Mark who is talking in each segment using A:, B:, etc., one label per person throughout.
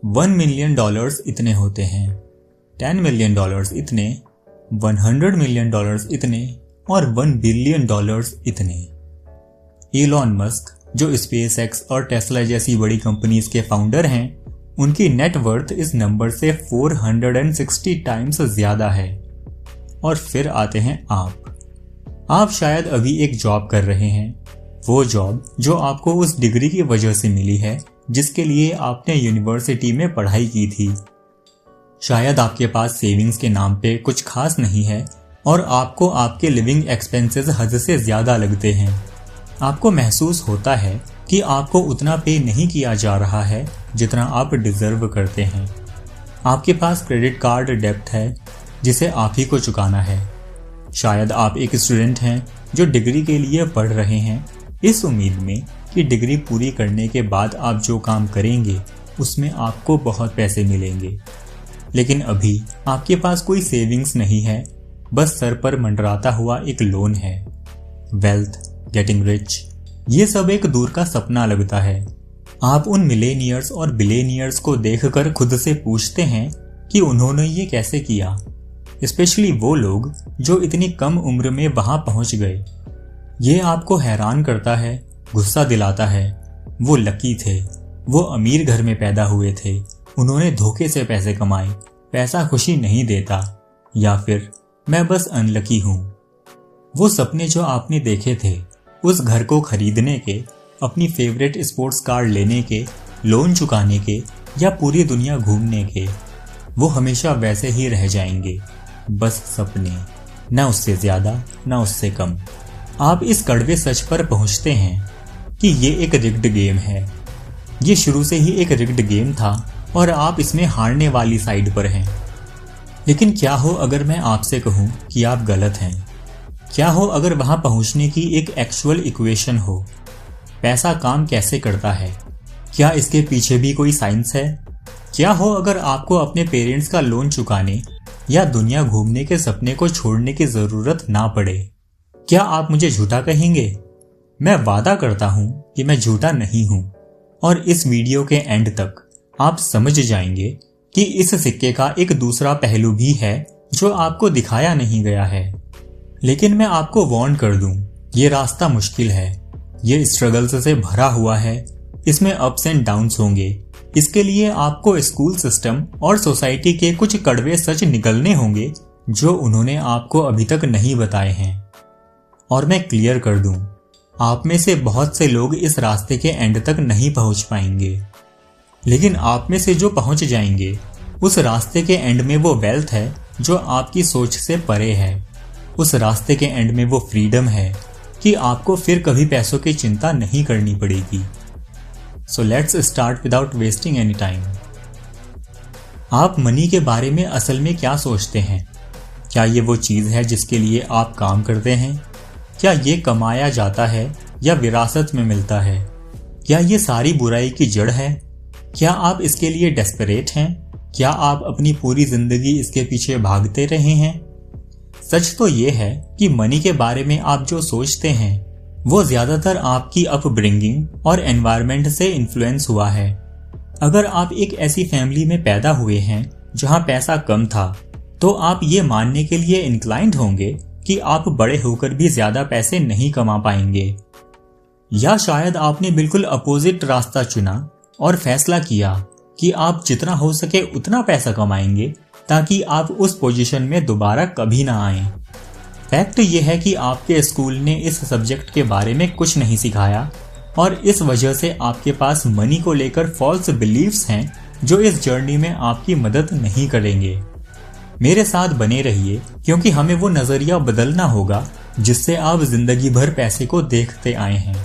A: $1 million इतने होते हैं, $10 मिलियन इतने, $100 मिलियन इतने और $1 बिलियन इतने। इलॉन मस्क जो स्पेसएक्स और टेस्ला जैसी बड़ी कंपनीज के फाउंडर हैं, उनकी नेट वर्थ इस नंबर से 460 टाइम्स ज्यादा है। और फिर आते हैं आप शायद अभी एक जॉब कर रहे हैं, वो जॉब जो आपको उस डिग्री की वजह से मिली है जिसके लिए आपने यूनिवर्सिटी में पढ़ाई की थी। शायद आपके पास सेविंग्स के नाम पे कुछ खास नहीं है और आपको आपके लिविंग एक्सपेंसेस हद से ज्यादा लगते हैं। आपको महसूस होता है कि आपको उतना पे नहीं किया जा रहा है जितना आप डिजर्व करते हैं। आपके पास क्रेडिट कार्ड डेब्ट है जिसे आप ही को चुकाना है। शायद आप एक स्टूडेंट हैं जो डिग्री के लिए पढ़ रहे हैं, इस उम्मीद में कि डिग्री पूरी करने के बाद आप जो काम करेंगे उसमें आपको बहुत पैसे मिलेंगे। लेकिन अभी आपके पास कोई सेविंग्स नहीं है, बस सर पर मंडराता हुआ एक लोन है। वेल्थ, गेटिंग रिच, ये सब एक दूर का सपना लगता है। आप उन मिलेनियर्स और बिलेनियर्स को देखकर खुद से पूछते हैं कि उन्होंने ये कैसे किया, स्पेशली वो लोग जो इतनी कम उम्र में वहां पहुंच गए। ये आपको हैरान करता है, गुस्सा दिलाता है। वो लकी थे, वो अमीर घर में पैदा हुए थे, उन्होंने धोखे से पैसे कमाए, पैसा खुशी नहीं देता, या फिर मैं बस अनलकी हूं। वो सपने जो आपने देखे थे, उस घर को खरीदने के, अपनी फेवरेट स्पोर्ट्स कार लेने के, लोन चुकाने के या पूरी दुनिया घूमने के, वो हमेशा वैसे ही रह जाएंगे, बस सपने, ना उससे ज्यादा ना उससे कम। आप इस कड़वे सच पर पहुंचते हैं कि ये एक रिग्ड गेम है। ये शुरू से ही एक रिग्ड गेम था और आप इसमें हारने वाली साइड पर हैं। लेकिन क्या हो अगर मैं आपसे कहूं कि आप गलत हैं? क्या हो अगर वहां पहुंचने की एक एक्चुअल इक्वेशन हो? पैसा काम कैसे करता है? क्या इसके पीछे भी कोई साइंस है? क्या हो अगर आपको अपने पेरेंट्स का लोन चुकाने या दुनिया घूमने के सपने को छोड़ने की जरूरत ना पड़े? क्या आप मुझे झूठा कहेंगे? मैं वादा करता हूं कि मैं झूठा नहीं हूं और इस वीडियो के एंड तक आप समझ जाएंगे कि इस सिक्के का एक दूसरा पहलू भी है जो आपको दिखाया नहीं गया है। लेकिन मैं आपको वार्न कर दूं, ये रास्ता मुश्किल है, ये स्ट्रगल्स से भरा हुआ है, इसमें अप्स एंड डाउन्स होंगे। इसके लिए आपको स्कूल सिस्टम और सोसाइटी के कुछ कड़वे सच निकलने होंगे जो उन्होंने आपको अभी तक नहीं बताए हैं। और मैं क्लियर कर दूं, आप में से बहुत से लोग इस रास्ते के एंड तक नहीं पहुंच पाएंगे, लेकिन आप में से जो पहुंच जाएंगे, उस रास्ते के एंड में वो वेल्थ है जो आपकी सोच से परे है। उस रास्ते के एंड में वो फ्रीडम है कि आपको फिर कभी पैसों की चिंता नहीं करनी पड़ेगी। So let's start without wasting any time. आप मनी के बारे में असल में क्या सोचते हैं? क्या ये वो चीज है जिसके लिए आप काम करते हैं? क्या ये कमाया जाता है या विरासत में मिलता है? क्या ये सारी बुराई की जड़ है? क्या आप इसके लिए डेस्परेट हैं? क्या आप अपनी पूरी जिंदगी इसके पीछे भागते रहे हैं? सच तो ये है कि मनी के बारे में आप जो सोचते हैं वो ज्यादातर आपकी अपब्रिंगिंग और एनवायरनमेंट से इन्फ्लुएंस हुआ है। अगर आप एक ऐसी फैमिली में पैदा हुए हैं जहां पैसा कम था, तो आप ये मानने के लिए इंक्लाइंड होंगे कि आप बड़े होकर भी ज्यादा पैसे नहीं कमा पाएंगे। या शायद आपने बिल्कुल अपोजिट रास्ता चुना और फैसला किया कि आप जितना हो सके उतना पैसा कमाएंगे ताकि आप उस पोजीशन में दोबारा कभी ना आएं। फैक्ट ये है कि आपके स्कूल ने इस सब्जेक्ट के बारे में कुछ नहीं सिखाया और इस वजह से आपके पास मनी को लेकर फॉल्स बिलीव्स हैं जो इस जर्नी में आपकी मदद नहीं करेंगे। मेरे साथ बने रहिए क्योंकि हमें वो नजरिया बदलना होगा जिससे आप जिंदगी भर पैसे को देखते आए हैं।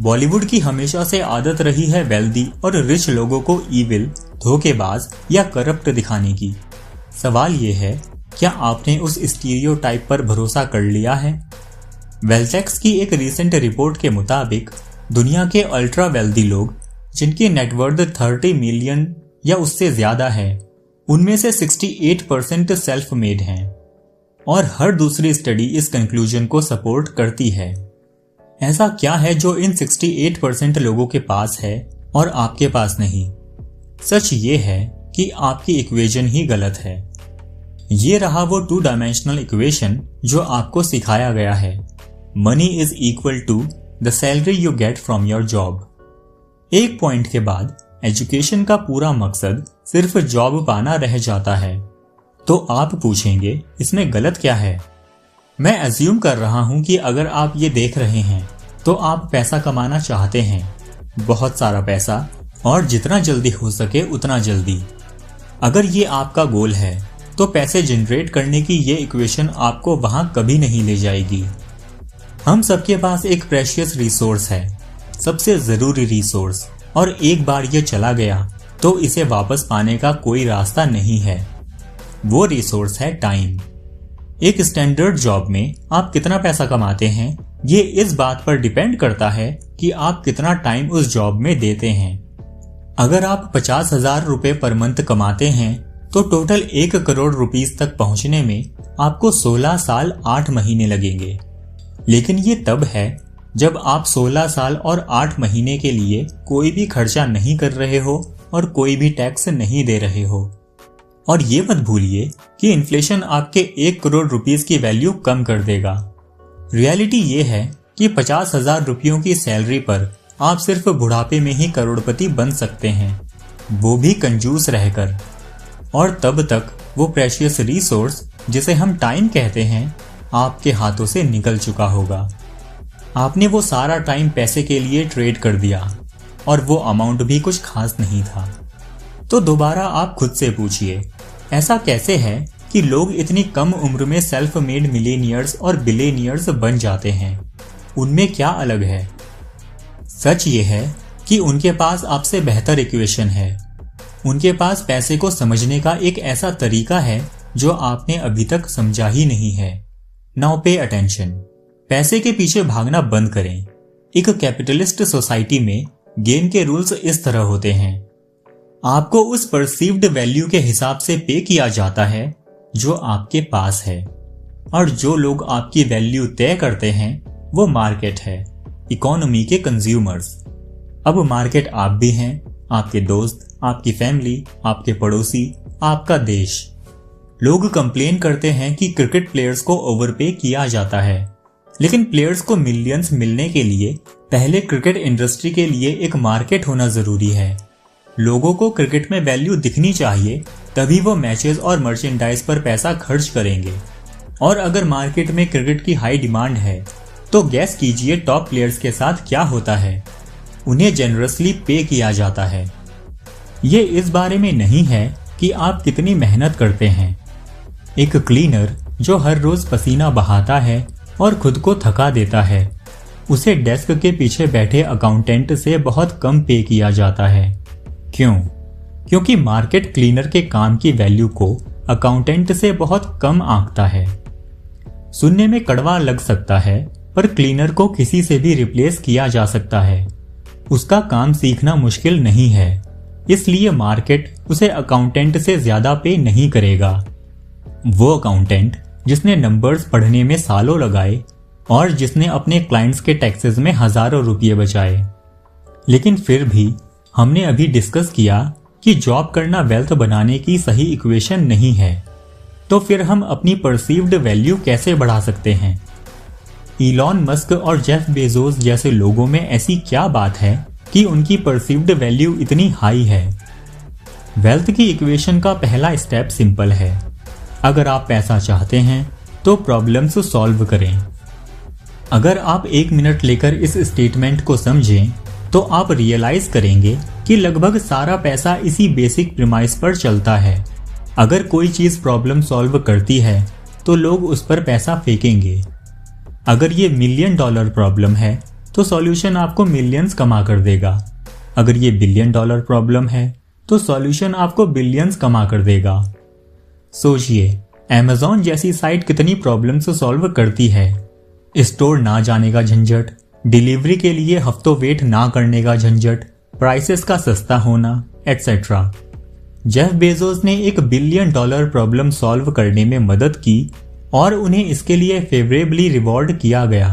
A: बॉलीवुड की हमेशा से आदत रही है वेल्दी और रिच लोगों को ईविल, धोखेबाज या करप्ट दिखाने की। सवाल ये है, क्या आपने उस स्टीरियोटाइप पर भरोसा कर लिया है? वेल्टेक्स की एक रीसेंट रिपोर्ट के मुताबिक दुनिया के अल्ट्रा वेल्दी लोग जिनकी नेटवर्थ 30 मिलियन या उससे ज्यादा है, उनमें से 68% सेल्फ मेड हैं और हर दूसरी स्टडी इस कंक्लूजन को सपोर्ट करती है। ऐसा क्या है जो इन 68% लोगों के पास है और आपके पास नहीं? सच ये है कि आपकी इक्वेशन ही गलत है। ये रहा वो 2 डायमेंशनल इक्वेशन जो आपको सिखाया गया है। Money is equal to the salary you get from your job. एक पॉइंट के बाद एजुकेशन का पूरा मकसद सिर्फ जॉब पाना रह जाता है। तो आप पूछेंगे इसमें गलत क्या है? मैं अज्यूम कर रहा हूं कि अगर आप ये देख रहे हैं तो आप पैसा कमाना चाहते हैं, बहुत सारा पैसा, और जितना जल्दी हो सके उतना जल्दी। अगर ये आपका गोल है तो पैसे जनरेट करने की ये इक्वेशन आपको वहां कभी नहीं ले जाएगी। हम सबके पास एक प्रेशियस रिसोर्स है, सबसे जरूरी रिसोर्स, और एक बार ये चला गया तो इसे वापस पाने का कोई रास्ता नहीं है। वो रिसोर्स है टाइम। एक स्टैंडर्ड जॉब में आप कितना पैसा कमाते हैं ये इस बात पर डिपेंड करता है कि आप कितना टाइम उस जॉब में देते हैं। अगर आप 50,000 रुपए पर मंथ कमाते हैं तो टोटल 1 करोड़ रुपीस तक पहुंचने में आपको 16 साल 8 महीने लगेंगे। लेकिन ये तब है जब आप 16 साल और 8 महीने के लिए कोई भी खर्चा नहीं कर रहे हो और कोई भी टैक्स नहीं दे रहे हो। और ये मत भूलिए कि इन्फ्लेशन आपके 1 करोड़ रुपीस की वैल्यू कम कर देगा। रियलिटी ये है कि 50,000 रुपयों की सैलरी पर आप सिर्फ बुढ़ापे में ही करोड़पति बन सकते हैं, वो भी कंजूस रहकर। और तब तक वो प्रेशियस रिसोर्स जिसे हम टाइम कहते हैं आपके हाथों से निकल चुका होगा। आपने वो सारा टाइम पैसे के लिए ट्रेड कर दिया और वो अमाउंट भी कुछ खास नहीं था। तो दोबारा आप खुद से पूछिए, ऐसा कैसे है कि लोग इतनी कम उम्र में सेल्फ मेड मिलेनियर्स और बिलेनियर्स बन जाते हैं? उनमें क्या अलग है? सच ये है कि उनके पास आपसे बेहतर इक्वेशन है। उनके पास पैसे को समझने का एक ऐसा तरीका है जो आपने अभी तक समझा ही नहीं है। Now pay attention. पैसे के पीछे भागना बंद करें। एक कैपिटलिस्ट सोसाइटी में गेम के रूल्स इस तरह होते हैं। आपको उस परसीव्ड वैल्यू के हिसाब से पे किया जाता है जो आपके पास है, और जो लोग आपकी वैल्यू तय करते हैं वो मार्केट है, इकोनॉमी के कंज्यूमर्स। अब मार्केट आप भी हैं, आपके दोस्त, आपकी फैमिली, आपके पड़ोसी, आपका देश। लोग कंप्लेन करते हैं कि क्रिकेट प्लेयर्स को ओवरपे किया जाता है, लेकिन प्लेयर्स को मिलियंस मिलने के लिए पहले क्रिकेट इंडस्ट्री के लिए एक मार्केट होना जरूरी है। लोगों को क्रिकेट में वैल्यू दिखनी चाहिए, तभी वो मैचेस और मर्चेंडाइज पर पैसा खर्च करेंगे। और अगर मार्केट में क्रिकेट की हाई डिमांड है तो गैस कीजिए टॉप प्लेयर्स के साथ क्या होता है। उन्हें जेनरसली पे किया जाता है। ये इस बारे में नहीं है कि आप कितनी मेहनत करते हैं। एक क्लीनर जो हर रोज पसीना बहाता है और खुद को थका देता है, उसे डेस्क के पीछे बैठे अकाउंटेंट से बहुत कम पे किया जाता है। क्यों? क्योंकि मार्केट क्लीनर के काम की वैल्यू को अकाउंटेंट से बहुत कम आंकता है। सुनने में कड़वा लग सकता है, पर क्लीनर को किसी से भी रिप्लेस किया जा सकता है। उसका काम सीखना मुश्किल नहीं है, इसलिए मार्केट उसे अकाउंटेंट से ज्यादा पे नहीं करेगा। वो अकाउंटेंट जिसने नंबर्स पढ़ने में सालों लगाए और जिसने अपने क्लाइंट्स के टैक्सेस में हजारों रुपये बचाए। लेकिन फिर भी हमने अभी डिस्कस किया कि जॉब करना वेल्थ बनाने की सही इक्वेशन नहीं है, तो फिर हम अपनी परसीव्ड वैल्यू कैसे बढ़ा सकते हैं? इलॉन मस्क और जेफ बेजोस जैसे लोगों में ऐसी क्या बात है कि उनकी परसीव्ड वैल्यू इतनी हाई है? वेल्थ की इक्वेशन का पहला स्टेप सिंपल है। अगर आप पैसा चाहते हैं तो प्रॉब्लम्स सॉल्व करें। अगर आप 1 मिनट लेकर इस स्टेटमेंट को समझें तो आप रियलाइज करेंगे कि लगभग सारा पैसा इसी बेसिक प्रीमाइस पर चलता है। अगर कोई चीज प्रॉब्लम सॉल्व करती है तो लोग उस पर पैसा फेंकेंगे। अगर ये $1 मिलियन प्रॉब्लम है तो सॉल्यूशन आपको मिलियंस कमा कर देगा। अगर ये $1 बिलियन प्रॉब्लम है तो सॉल्यूशन आपको बिलियंस कमा कर देगा। सोचिए, Amazon जैसी साइट कितनी प्रॉब्लम्स सॉल्व करती है। स्टोर ना जाने का झंझट, डिलीवरी के लिए हफ्तों वेट ना करने का झंझट, प्राइसेस का सस्ता होना, एटसेट्रा। जेफ बेजोस ने $1 बिलियन प्रॉब्लम सॉल्व करने में मदद की और उन्हें इसके लिए फेवरेबली रिवॉर्ड किया गया।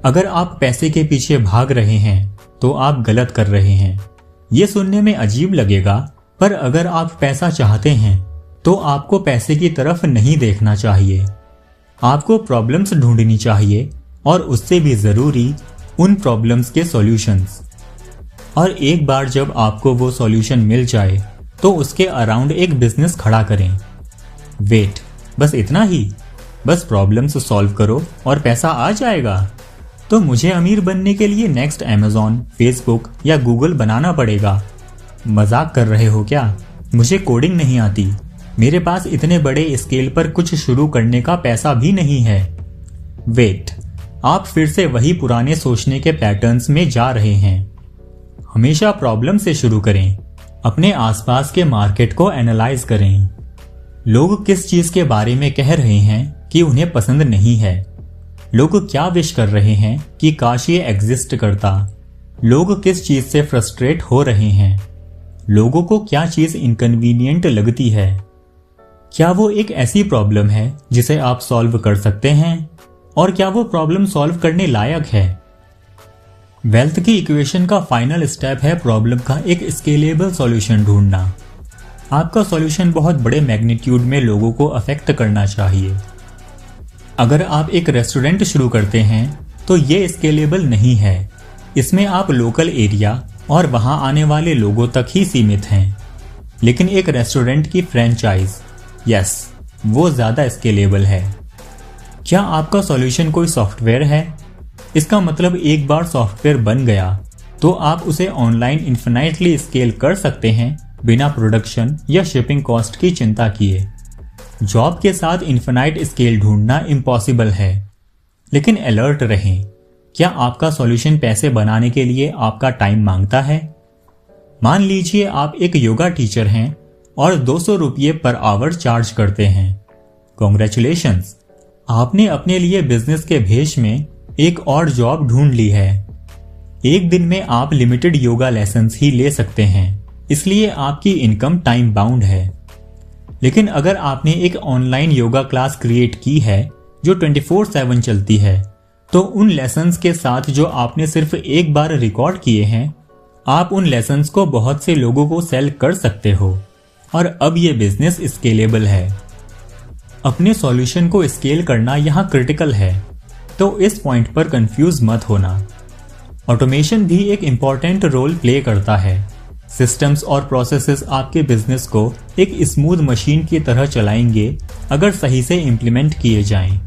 A: अगर आप पैसे के पीछे भाग रहे हैं तो आप गलत कर रहे हैं। ये सुनने में अजीब लगेगा, पर अगर आप पैसा चाहते हैं तो आपको पैसे की तरफ नहीं देखना चाहिए। आपको प्रॉब्लम्स ढूंढनी चाहिए और उससे भी ज़रूरी उन प्रॉब्लम्स के सॉल्यूशंस। और एक बार जब आपको वो सॉल्यूशन मिल जाए तो उसके अराउंड एक बिजनेस खड़ा करें। वेट, बस इतना ही? बस प्रॉब्लम्स सॉल्व करो और पैसा आ जाएगा? तो मुझे अमीर बनने के लिए नेक्स्ट अमेज़ॉन, फेसबुक या गूगल बनाना पड़ेगा? मजाक कर रहे हो क्या? मुझे कोडिंग नहीं आती। मेरे पास इतने बड़े स्केल पर कुछ शुरू करने का पैसा भी नहीं है। वेट, आप फिर से वही पुराने सोचने के पैटर्न्स में जा रहे हैं। हमेशा प्रॉब्लम से शुरू करें। अपने आसपास के मार्केट को एनालाइज करें। लोग किस चीज के बारे में कह रहे हैं कि उन्हें पसंद नहीं है? लोग क्या विश कर रहे हैं कि काश ये एग्जिस्ट करता? लोग किस चीज से फ्रस्ट्रेट हो रहे हैं? लोगों को क्या चीज इनकन्वीनियंट लगती है? क्या वो एक ऐसी प्रॉब्लम है जिसे आप सॉल्व कर सकते हैं? और क्या वो प्रॉब्लम सॉल्व करने लायक है? वेल्थ की इक्वेशन का फाइनल स्टेप है प्रॉब्लम का एक स्केलेबल सॉल्यूशन ढूंढना। आपका सॉल्यूशन बहुत बड़े मैग्नीट्यूड में लोगों को अफेक्ट करना चाहिए। अगर आप एक रेस्टोरेंट शुरू करते हैं तो ये स्केलेबल नहीं है। इसमें आप लोकल एरिया और वहां आने वाले लोगों तक ही सीमित हैं। लेकिन एक रेस्टोरेंट की फ्रेंचाइज, यस, वो ज्यादा स्केलेबल है। क्या आपका सॉल्यूशन कोई सॉफ्टवेयर है? इसका मतलब एक बार सॉफ्टवेयर बन गया तो आप उसे ऑनलाइन इन्फिनाइटली स्केल कर सकते हैं बिना प्रोडक्शन या शिपिंग कॉस्ट की चिंता किए। जॉब के साथ इन्फिनाइट स्केल ढूंढना इम्पॉसिबल है। लेकिन अलर्ट रहें, क्या आपका सॉल्यूशन पैसे बनाने के लिए आपका टाइम मांगता है? मान लीजिए आप एक योगा टीचर हैं और 200 रुपये पर आवर चार्ज करते हैं। कॉन्ग्रेचुलेशंस, आपने अपने लिए बिजनेस के भेष में एक और जॉब ढूंढ ली है। एक दिन में आप लिमिटेड योगा लेसन्स ही ले सकते हैं, इसलिए आपकी इनकम टाइम बाउंड है। लेकिन अगर आपने एक ऑनलाइन योगा क्लास क्रिएट की है जो 24/7 चलती है, तो उन लेसन्स के साथ जो आपने सिर्फ एक बार रिकॉर्ड किए हैं, आप उन लेसन्स को बहुत से लोगों को सेल कर सकते हो और अब ये बिजनेस स्केलेबल है। अपने सॉल्यूशन को स्केल करना यहाँ क्रिटिकल है, तो इस पॉइंट पर कंफ्यूज मत होना। ऑटोमेशन भी एक इम्पॉर्टेंट रोल प्ले करता है। सिस्टम्स और प्रोसेसेस आपके बिजनेस को एक स्मूथ मशीन की तरह चलाएंगे अगर सही से इम्प्लीमेंट किए जाएं।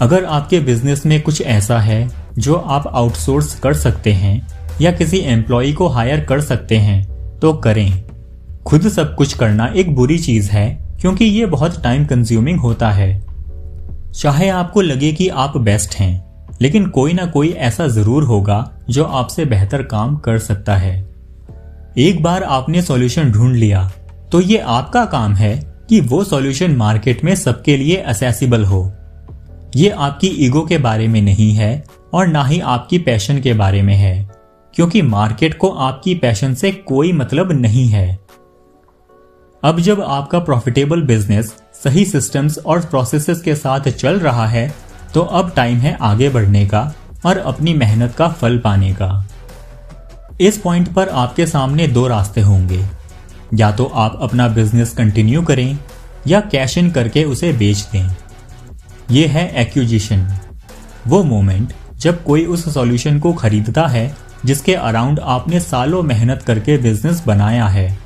A: अगर आपके बिजनेस में कुछ ऐसा है जो आप आउटसोर्स कर सकते हैं या किसी एम्प्लॉय को हायर कर सकते हैं तो करें। खुद सब कुछ करना एक बुरी चीज है क्योंकि ये बहुत टाइम कंज्यूमिंग होता है। चाहे आपको लगे कि आप बेस्ट हैं, लेकिन कोई ना कोई ऐसा जरूर होगा जो आपसे बेहतर काम कर सकता है। एक बार आपने सॉल्यूशन ढूंढ लिया तो ये आपका काम है कि वो सॉल्यूशन मार्केट में सबके लिए एक्सेसिबल हो। ये आपकी ईगो के बारे में नहीं है और ना ही आपकी पैशन के बारे में है, क्योंकि मार्केट को आपकी पैशन से कोई मतलब नहीं है। अब जब आपका प्रॉफिटेबल बिजनेस सही सिस्टम्स और प्रोसेसेस के साथ चल रहा है, तो अब टाइम है आगे बढ़ने का और अपनी मेहनत का फल पाने का। इस पॉइंट पर आपके सामने दो रास्ते होंगे। या तो आप अपना बिजनेस कंटिन्यू करें या कैश इन करके उसे बेच दें। यह है एक्विजिशन, वो मोमेंट जब कोई उस सॉल्यूशन को खरीदता है जिसके अराउंड आपने सालों मेहनत करके बिजनेस बनाया है।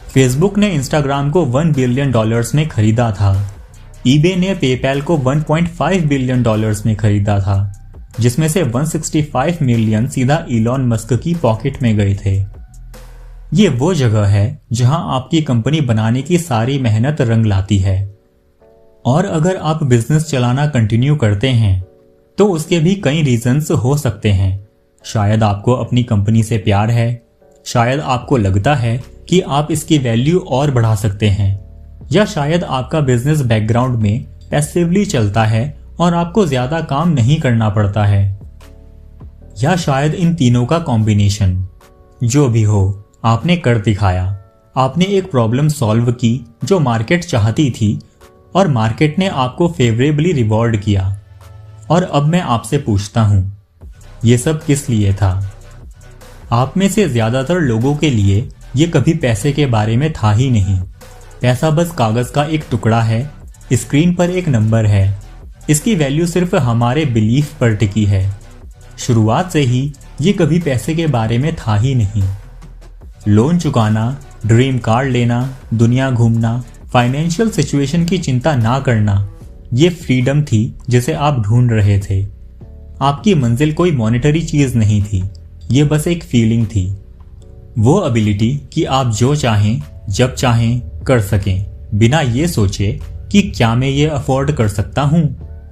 A: फेसबुक ने इंस्टाग्राम को $1 बिलियन में खरीदा था। ईबे ने पेपैल को $1.5 बिलियन में खरीदा था, जिसमें से 165 मिलियन सीधा इलॉन मस्क की पॉकेट में गए थे। ये वो जगह है जहां आपकी कंपनी बनाने की सारी मेहनत रंग लाती है। और अगर आप बिजनेस चलाना कंटिन्यू करते हैं तो उसके भी कई रीजंस हो सकते हैं। शायद आपको अपनी कंपनी से प्यार है, शायद आपको लगता है कि आप इसकी वैल्यू और बढ़ा सकते हैं, या शायद आपका बिजनेस बैकग्राउंड में पैसिवली चलता है और आपको ज्यादा काम नहीं करना पड़ता है, या शायद इन तीनों का कॉम्बिनेशन। जो भी हो, आपने कर दिखाया। आपने एक प्रॉब्लम सॉल्व की जो मार्केट चाहती थी और मार्केट ने आपको फेवरेबली रिवॉर्ड किया। और अब मैं आपसे पूछता हूं, ये सब किस लिए था? आप में से ज्यादातर लोगों के लिए ये कभी पैसे के बारे में था ही नहीं। पैसा बस कागज का एक टुकड़ा है, स्क्रीन पर एक नंबर है। इसकी वैल्यू सिर्फ हमारे बिलीफ पर टिकी है। शुरुआत से ही ये कभी पैसे के बारे में था ही नहीं। लोन चुकाना, ड्रीम कार लेना, दुनिया घूमना, फाइनेंशियल सिचुएशन की चिंता ना करना, ये फ्रीडम थी जिसे आप ढूंढ रहे थे। आपकी मंजिल कोई मॉनेटरी चीज नहीं थी, ये बस एक फीलिंग थी। वो एबिलिटी कि आप जो चाहें जब चाहें कर सकें, बिना ये सोचे कि क्या मैं ये अफोर्ड कर सकता हूँ,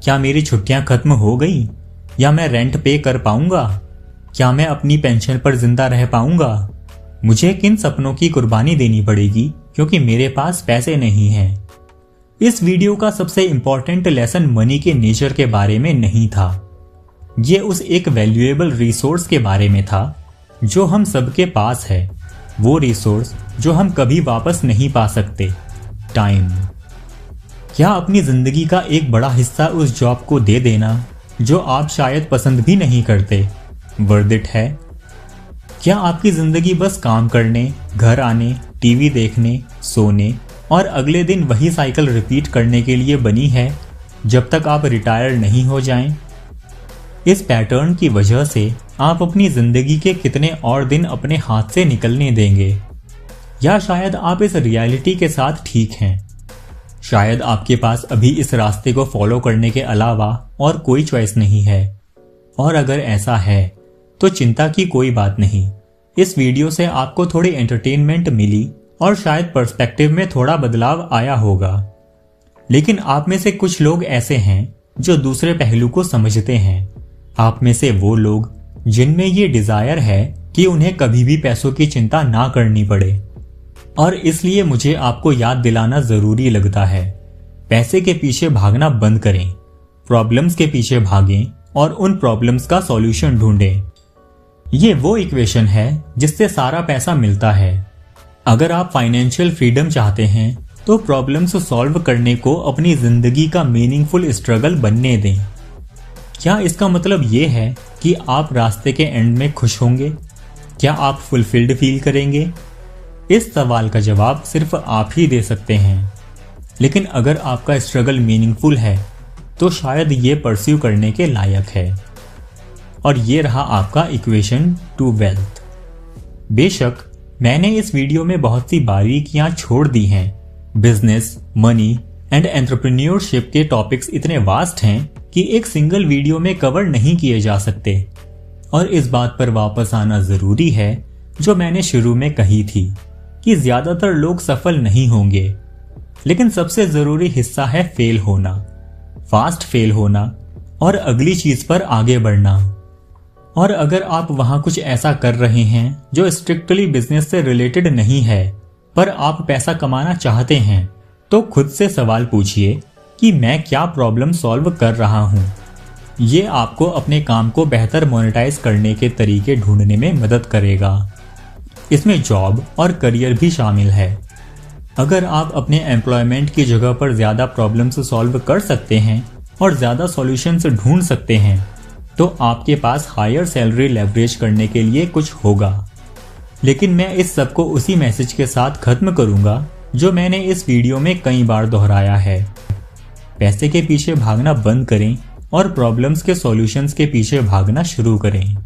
A: क्या मेरी छुट्टियां खत्म हो गई, या मैं रेंट पे कर पाऊंगा, क्या मैं अपनी पेंशन पर जिंदा रह पाऊंगा, मुझे किन सपनों की कुर्बानी देनी पड़ेगी क्योंकि मेरे पास पैसे नहीं हैं। इस वीडियो का सबसे इंपॉर्टेंट लेसन मनी के नेचर के बारे में नहीं था। ये उस एक वैल्यूएबल रिसोर्स के बारे में था जो हम सबके पास है, वो रिसोर्स जो हम कभी वापस नहीं पा सकते, टाइम। क्या अपनी जिंदगी का एक बड़ा हिस्सा उस जॉब को दे देना जो आप शायद पसंद भी नहीं करते, वर्थ इट है? क्या आपकी जिंदगी बस काम करने, घर आने, टीवी देखने, सोने और अगले दिन वही साइकिल रिपीट करने के लिए बनी है जब तक आप रिटायर नहीं हो जाएं? इस पैटर्न की वजह से आप अपनी जिंदगी के कितने और दिन अपने हाथ से निकलने देंगे? या शायद आप इस रियलिटी के साथ ठीक हैं, शायद आपके पास अभी इस रास्ते को फॉलो करने के अलावा और कोई चॉइस नहीं है। और अगर ऐसा है तो चिंता की कोई बात नहीं। इस वीडियो से आपको थोड़ी एंटरटेनमेंट मिली और शायद पर्सपेक्टिव में थोड़ा बदलाव आया होगा। लेकिन आप में से कुछ लोग ऐसे हैं जो दूसरे पहलू को समझते हैं। आप में से वो लोग जिनमें ये डिजायर है कि उन्हें कभी भी पैसों की चिंता ना करनी पड़े। और इसलिए मुझे आपको याद दिलाना जरूरी लगता है, पैसे के पीछे भागना बंद करें, प्रॉब्लम्स के पीछे भागें और उन प्रॉब्लम्स का सॉल्यूशन ढूंढें। ये वो इक्वेशन है जिससे सारा पैसा मिलता है। अगर आप फाइनेंशियल फ्रीडम चाहते हैं तो प्रॉब्लम्स सॉल्व करने को अपनी जिंदगी का मीनिंगफुल स्ट्रगल बनने दें। क्या इसका मतलब ये है कि आप रास्ते के एंड में खुश होंगे? क्या आप फुलफिल्ड फील करेंगे? इस सवाल का जवाब सिर्फ आप ही दे सकते हैं। लेकिन अगर आपका स्ट्रगल मीनिंगफुल है तो शायद ये परस्यू करने के लायक है। और ये रहा आपका इक्वेशन टू वेल्थ। बेशक मैंने इस वीडियो में बहुत सी बारीकियां छोड़ दी हैं। बिजनेस, मनी एंड एंटरप्रेन्योरशिप के टॉपिक्स इतने वास्ट हैं कि एक सिंगल वीडियो में कवर नहीं किए जा सकते। और इस बात पर वापस आना जरूरी है जो मैंने शुरू में कही थी कि ज्यादातर लोग सफल नहीं होंगे, लेकिन सबसे जरूरी हिस्सा है फेल होना, फास्ट फेल होना और अगली चीज पर आगे बढ़ना। और अगर आप वहां कुछ ऐसा कर रहे हैं जो स्ट्रिक्टली बिजनेस से रिलेटेड नहीं है, पर आप पैसा कमाना चाहते हैं, तो खुद से सवाल पूछिए कि मैं क्या प्रॉब्लम सॉल्व कर रहा हूं। ये आपको अपने काम को बेहतर मोनेटाइज करने के तरीके ढूंढने में मदद करेगा। इसमें जॉब और करियर भी शामिल है। अगर आप अपने एम्प्लॉयमेंट की जगह पर ज्यादा प्रॉब्लम्स सॉल्व कर सकते हैं और ज्यादा सॉल्यूशंस ढूंढ सकते हैं, तो आपके पास हायर सैलरी लेवरेज करने के लिए कुछ होगा। लेकिन मैं इस सब को उसी मैसेज के साथ खत्म करूंगा जो मैंने इस वीडियो में कई बार दोहराया है। पैसे के पीछे भागना बंद करें और प्रॉब्लम्स के सॉल्यूशंस के पीछे भागना शुरू करें।